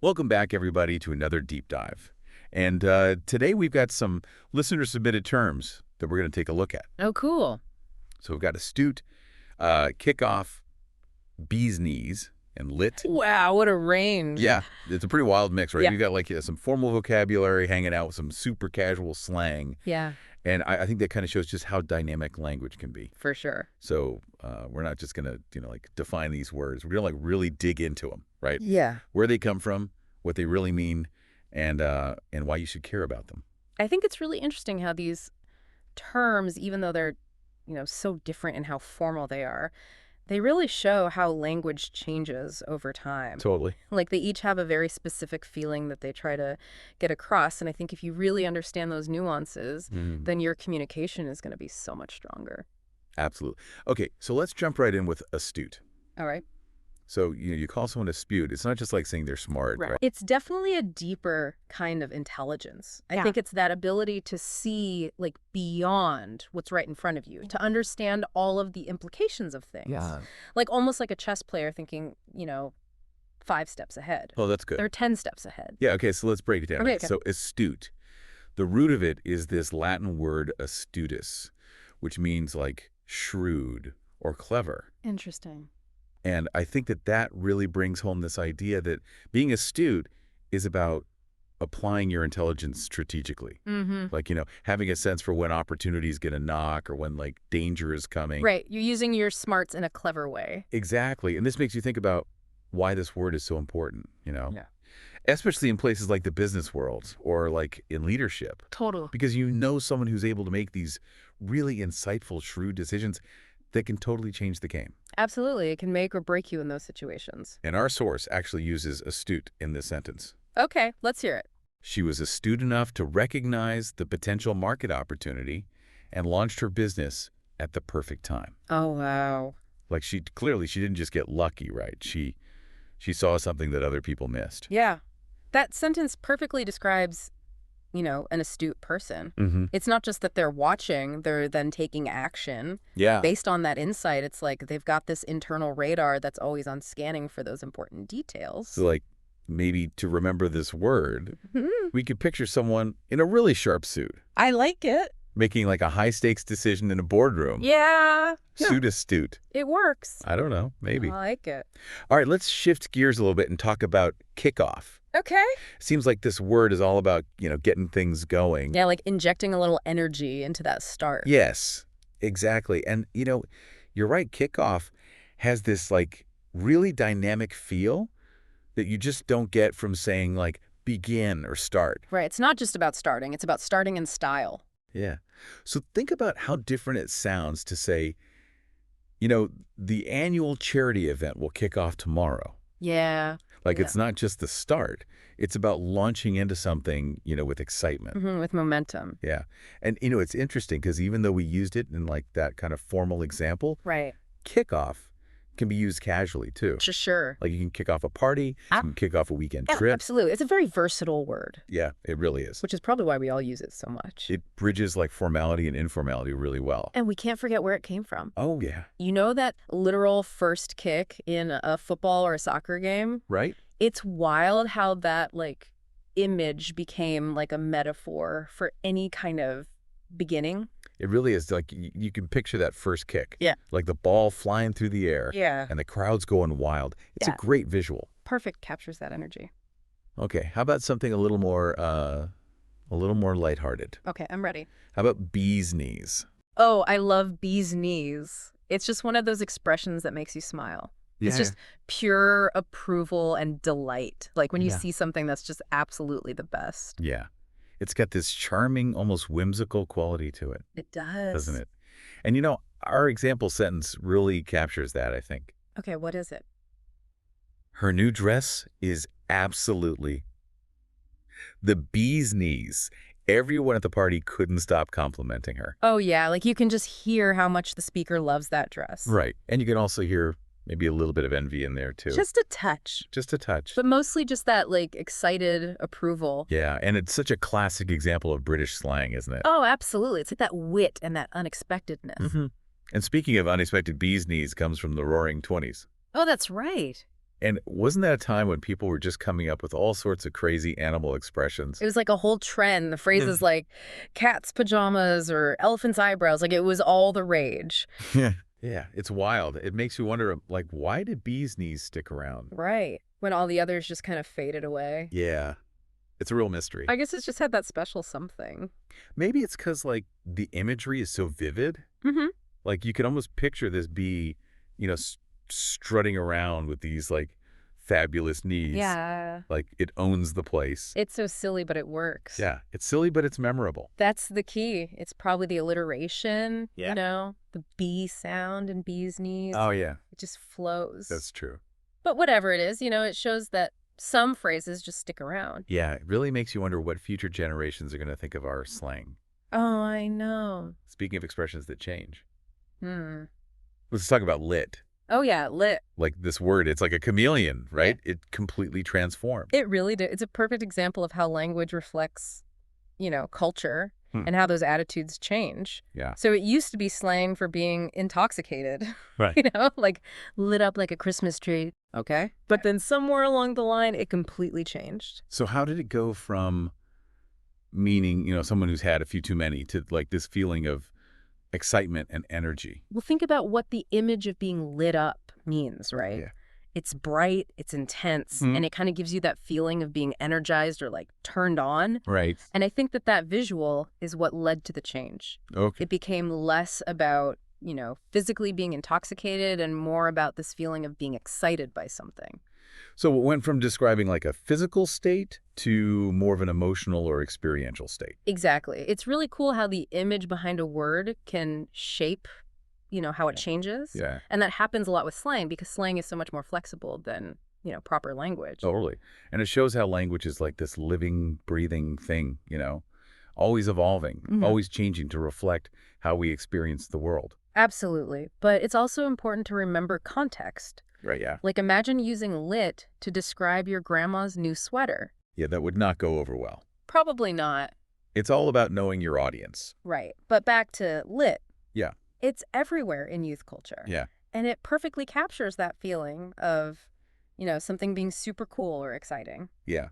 Welcome back, everybody, to another deep dive. And today we've got some listener-submitted terms that we're going to take a look at. Oh, cool. So we've got astute, kickoff, bee's knees, and lit. Wow, what a range. Yeah, it's a pretty wild mix, right? Yeah. You've got like some formal vocabulary hanging out with some super casual slang. Yeah, And I think that kind of shows just how dynamic language can be. for sure. So we're not just going to, like define these words. We're going to like really dig into them, right? Yeah. Where they come from, what they really mean, and why you should care about them. I think it's really interesting how these terms, even though they're, so different in how formal they are, they really show how language changes over time. Totally. Like they each have a very specific feeling that they try to get across. And I think if you really understand those nuances, then your communication is going to be so much stronger. Absolutely. Okay, so let's jump right in with astute. All right. So you call someone astute. It's not just like saying they're smart, right? It's definitely a deeper kind of intelligence. I think it's that ability to see like beyond what's right in front of you, to understand all of the implications of things. Yeah. Like almost like a chess player thinking, 5 steps ahead. Oh, that's good. They're 10 steps ahead. Yeah, okay, so let's break it down. Okay. So astute, the root of it is this Latin word astutus, which means like shrewd or clever. Interesting. And I think that really brings home this idea that being astute is about applying your intelligence strategically. Like, having a sense for when opportunity is going to knock or when, like, danger is coming. Right. You're using your smarts in a clever way. Exactly. And this makes you think about why this word is so important, Yeah. Especially in places like the business world or, like, in leadership. Total. Because someone who's able to make these really insightful, shrewd decisions that can totally change the game. Absolutely. It can make or break you in those situations. And our source actually uses astute in this sentence. Okay, let's hear it. She was astute enough to recognize the potential market opportunity and launched her business at the perfect time. Oh, wow. Like she didn't just get lucky, right? She saw something that other people missed. Yeah. That sentence perfectly describes, an astute person. It's not just that they're watching, they're then taking action. Yeah. Based on that insight, it's like they've got this internal radar that's always on scanning for those important details. So like maybe to remember this word, we could picture someone in a really sharp suit. I like it. Making like a high stakes decision in a boardroom. Yeah. Suit astute. It works. I don't know, maybe. I like it. All right, let's shift gears a little bit and talk about kickoff. Okay. Seems like this word is all about, getting things going. Yeah, like injecting a little energy into that start. Yes, exactly. And, you're right, kickoff has this like really dynamic feel that you just don't get from saying like begin or start. Right. It's not just about starting. It's about starting in style. Yeah. So think about how different it sounds to say, the annual charity event will kick off tomorrow. Yeah. Like it's not just the start. It's about launching into something, with excitement. With momentum. Yeah. And, it's interesting because even though we used it in like that kind of formal example, Right. kickoff can be used casually too. Sure. Like you can kick off a party, you can kick off a weekend trip. Absolutely. It's a very versatile word. Yeah, it really is. Which is probably why we all use it so much. It bridges like formality and informality really well. And we can't forget where it came from. Oh, yeah. You know that literal first kick in a football or a soccer game? Right? It's wild how that like image became like a metaphor for any kind of beginning. It really is. Like you can picture that first kick. Yeah. Like the ball flying through the air. Yeah. And the crowd's going wild. It's a great visual. Perfect. Captures that energy. Okay. How about something a little more lighthearted? Okay, I'm ready. How about bee's knees? Oh, I love bee's knees. It's just one of those expressions that makes you smile. Yeah. It's just pure approval and delight. Like when you see something that's just absolutely the best. Yeah. It's got this charming, almost whimsical quality to it. It does. Doesn't it? And our example sentence really captures that, I think. Okay, what is it? Her new dress is absolutely the bee's knees. Everyone at the party couldn't stop complimenting her. Oh, yeah. Like you can just hear how much the speaker loves that dress. Right. And you can also hear maybe a little bit of envy in there, too. Just a touch. Just a touch. But mostly just that, like, excited approval. Yeah, and it's such a classic example of British slang, isn't it? Oh, absolutely. It's like that wit and that unexpectedness. And speaking of unexpected bee's knees comes from the Roaring '20s. Oh, that's right. And wasn't that a time when people were just coming up with all sorts of crazy animal expressions? It was like a whole trend. The phrases like cat's pajamas or elephant's eyebrows, like it was all the rage. Yeah. Yeah, it's wild. It makes you wonder, like, why did bees' knees stick around? Right. When all the others just kind of faded away. Yeah, it's a real mystery. I guess it's just had that special something. Maybe it's because, like, the imagery is so vivid. Mm-hmm. Like, you can almost picture this bee, strutting around with these, like, fabulous knees. Yeah. Like, it owns the place. It's so silly, but it works. Yeah, it's silly, but it's memorable. That's the key. It's probably the alliteration, Yeah. the bee sound and bee's knees. Oh, yeah, It just flows. that's true. But whatever it is, it shows that some phrases just stick around. Yeah, it really makes you wonder what future generations are going to think of our slang. Oh, I know. Speaking of expressions that change, Hmm. let's talk about lit. Oh, yeah, lit. Like this word, it's like a chameleon, right? It completely transformed. It really did. It's a perfect example of how language reflects, culture and how those attitudes change. Yeah. So it used to be slang for being intoxicated, Right. like lit up like a Christmas tree. Okay. But then somewhere along the line, it completely changed. So how did it go from meaning, someone who's had a few too many to like this feeling of excitement and energy? Well, think about what the image of being lit up means, right? Yeah. It's bright, it's intense, Mhm. and it kind of gives you that feeling of being energized or like turned on. Right. And I think that visual is what led to the change. Okay. It became less about, physically being intoxicated and more about this feeling of being excited by something. So it went from describing like a physical state to more of an emotional or experiential state. Exactly. It's really cool how the image behind a word can shape, how it changes. Yeah. And that happens a lot with slang because slang is so much more flexible than, proper language. Totally. And it shows how language is like this living, breathing thing, always evolving, Mhm. always changing to reflect how we experience the world. Absolutely. But it's also important to remember context. Right, yeah. Like imagine using lit to describe your grandma's new sweater. Yeah, that would not go over well. Probably not. It's all about knowing your audience. Right. But back to lit. Yeah. It's everywhere in youth culture. Yeah. And it perfectly captures that feeling of, something being super cool or exciting. Yeah.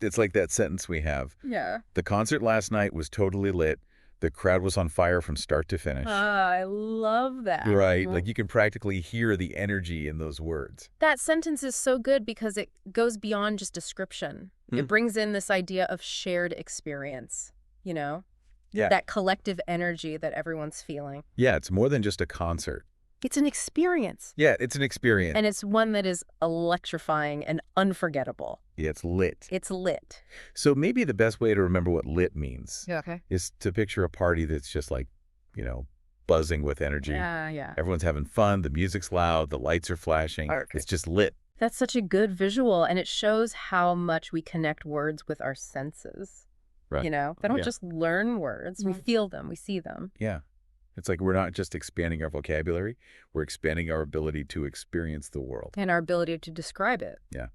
It's like that sentence we have. Yeah. The concert last night was totally lit. The crowd was on fire from start to finish. I love that. Right. Like you can practically hear the energy in those words. That sentence is so good because it goes beyond just description. It brings in this idea of shared experience, Yeah. that collective energy that everyone's feeling. Yeah, it's more than just a concert. It's an experience. Yeah, it's an experience. And it's one that is electrifying and unforgettable. Yeah, it's lit. It's lit. So maybe the best way to remember what lit means Okay. is to picture a party that's just like, buzzing with energy. Yeah. Everyone's having fun. The music's loud. The lights are flashing. Okay. It's just lit. That's such a good visual, and it shows how much we connect words with our senses. Right. They don't Yeah. just learn words. We feel them. We see them. Yeah. It's like we're not just expanding our vocabulary. We're expanding our ability to experience the world. And our ability to describe it. Yeah.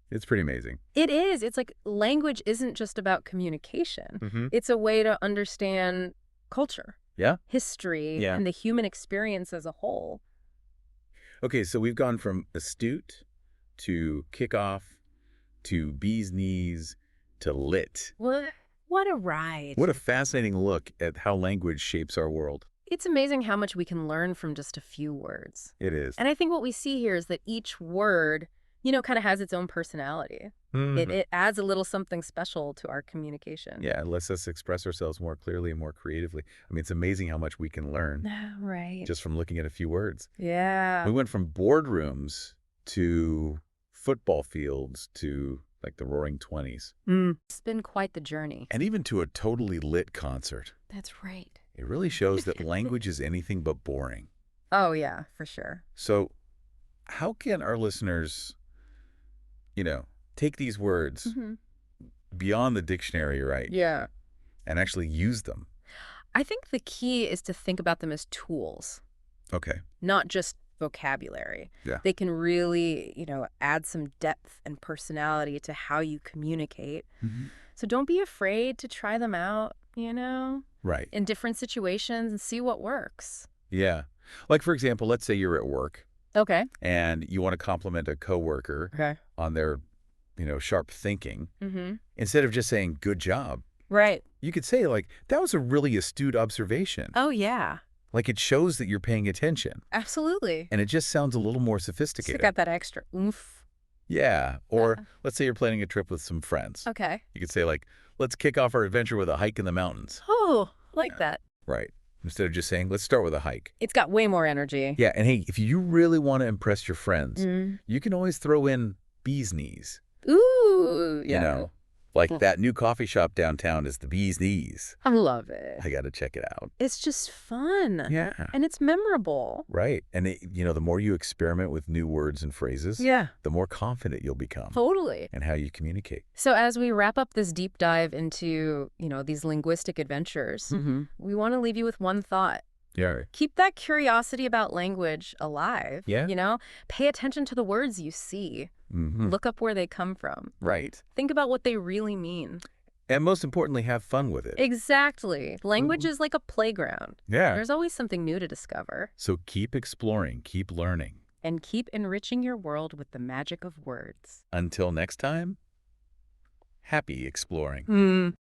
It's pretty amazing. It is. It's like language isn't just about communication. Mm-hmm. It's a way to understand culture, Yeah. history, Yeah. and the human experience as a whole. Okay, so we've gone from astute to kickoff to bee's knees to lit. What a ride. What a fascinating look at how language shapes our world. It's amazing how much we can learn from just a few words. It is. And I think what we see here is that each word, kind of has its own personality. Mhm. It adds a little something special to our communication. Yeah, it lets us express ourselves more clearly and more creatively. I mean, it's amazing how much we can learn Right. just from looking at a few words. Yeah. We went from boardrooms to football fields to like the Roaring '20s It's been quite the journey. and even to a totally lit concert. That's right. It really shows that language is anything but boring. Oh, yeah, for sure. So how can our listeners, take these words beyond the dictionary, right? Yeah. And actually use them? I think the key is to think about them as tools, Okay. not just vocabulary. Yeah. They can really, add some depth and personality to how you communicate. So don't be afraid to try them out, Right. in different situations and see what works. Yeah. Like, for example, let's say you're at work Okay. and you want to compliment a coworker Okay. on their, sharp thinking, Mm-hmm. instead of just saying good job, Right. you could say like, that was a really astute observation. Oh, yeah. Like it shows that you're paying attention, Absolutely. and it just sounds a little more Stick sophisticated. out that extra oomph. Yeah. Or let's say you're planning a trip with some friends. Okay. You could say like, let's kick off our adventure with a hike in the mountains. Oh, like that. Right. Instead of just saying, let's start with a hike. It's got way more energy. Yeah. And hey, if you really want to impress your friends, Mm. you can always throw in bee's knees. Ooh, You yeah. know, like that new coffee shop downtown is the bee's knees. I love it. I got to check it out. It's just fun. Yeah. And it's memorable. Right. And, the more you experiment with new words and phrases, Yeah. the more confident you'll become Totally. in how you communicate. So as we wrap up this deep dive into, these linguistic adventures, we want to leave you with one thought. Yeah. Keep that curiosity about language alive. Yeah. Pay attention to the words you see. Mm-hmm. Look up where they come from. Right. Think about what they really mean. And most importantly, have fun with it. Exactly. Language is like a playground. Yeah. There's always something new to discover. So keep exploring, keep learning. And keep enriching your world with the magic of words. Until next time, happy exploring.